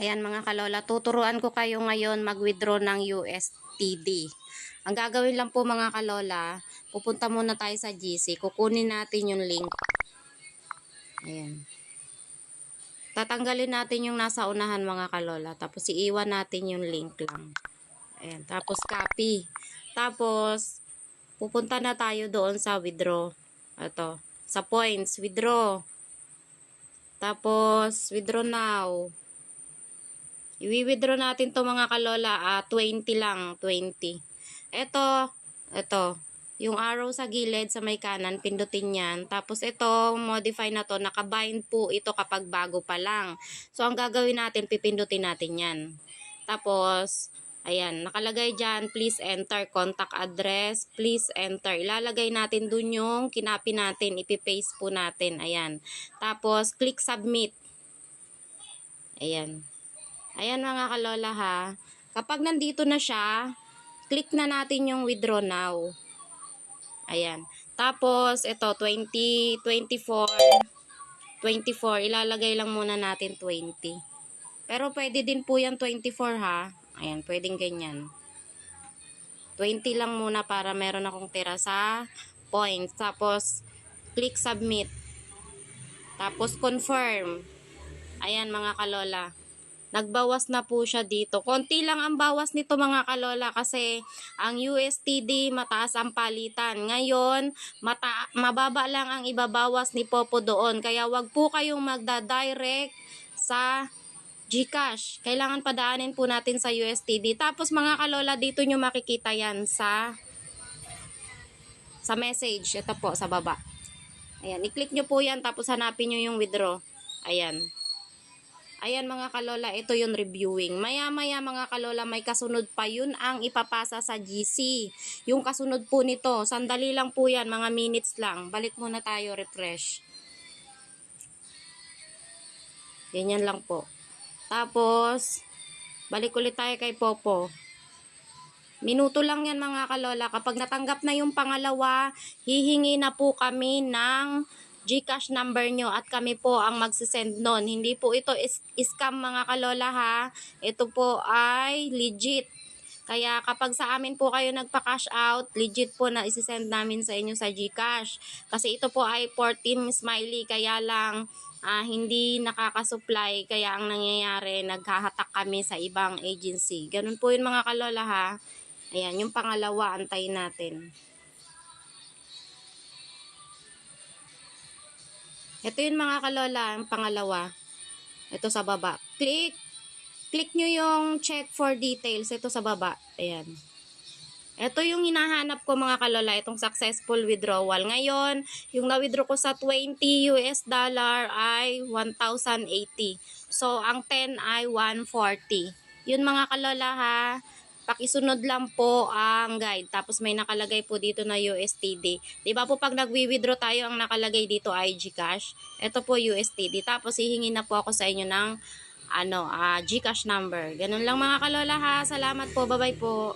Ayan mga kalola, tuturuan ko kayo ngayon mag-withdraw ng USTD. Ang gagawin lang po mga kalola, pupunta muna tayo sa GC, kukunin natin yung link. Ayan. Tatanggalin natin yung nasa unahan mga kalola, tapos iiwan natin yung link lang. Ayan, tapos copy. Tapos, pupunta na tayo doon sa withdraw. Ito, sa points, withdraw. Tapos, withdraw now. I-withdraw natin to mga kalola, 20 lang, 20. Ito, yung arrow sa gilid sa may kanan, pindutin yan. Tapos ito, modify na to, nakabind po ito kapag bago pa lang. So, ang gagawin natin, pipindutin natin yan. Tapos, ayan, nakalagay dyan, please enter contact address, please enter. Ilalagay natin dun yung kinapi natin, ipipaste po natin, ayan. Tapos, click submit. Ayan. Ayan mga kalola ha. Kapag nandito na siya, click na natin yung withdraw now. Ayan. Tapos, ito, 20, 24, 24. Ilalagay lang muna natin 20. Pero pwede din po yan 24 ha. Ayan, pwedeng ganyan. 20 lang muna para meron akong tira sa points. Tapos, click submit. Tapos, confirm. Ayan mga kalola. Nagbawas na po siya dito. Konti lang ang bawas nito mga kalola kasi ang USTD mataas ang palitan. Ngayon, mababa lang ang ibabawas ni Popo doon. Kaya wag po kayong magda-direct sa GCash. Kailangan padaanin po natin sa USTD. Tapos mga kalola, dito nyo makikita yan sa message. Ito po, sa baba. Ayan, i-click nyo po yan tapos hanapin nyo yung withdraw. Ayan. Ayan mga kalola, ito yung reviewing. Maya-maya mga kalola, may kasunod pa yun ang ipapasa sa GC. Yung kasunod po nito, sandali lang po yan, mga minutes lang. Balik muna tayo, refresh. Ganyan lang po. Tapos, balik ulit tayo kay Popo. Minuto lang yan mga kalola. Kapag natanggap na yung pangalawa, hihingi na po kami ng GCash number nyo at kami po ang magsisend nun. Hindi po ito scam mga kalola ha. Ito po ay legit. Kaya kapag sa amin po kayo nagpa-cash out, legit po na isisend namin sa inyo sa GCash. Kasi ito po ay 14 smiley kaya lang hindi nakakasupply. Kaya ang nangyayari, naghahatak kami sa ibang agency. Ganun po yun mga kalola ha. Ayan, yung pangalawa, antayin natin. Ito yung mga kalola, ang pangalawa. Ito sa baba. Click nyo yung check for details. Ito sa baba. Ayan. Ito yung hinahanap ko mga kalola, itong successful withdrawal. Ngayon, yung na-withdraw ko sa $20 ay 1,080. So, ang 10 ay 140. Yun mga kalola ha. Pakisunod lang po ang guide. Tapos may nakalagay po dito na USTD. Diba po pag nagwi-withdraw tayo, ang nakalagay dito ay GCash. Ito po USTD. Tapos hihingi na po ako sa inyo ng GCash number. Ganun lang mga kalola ha. Salamat po. Bye-bye po.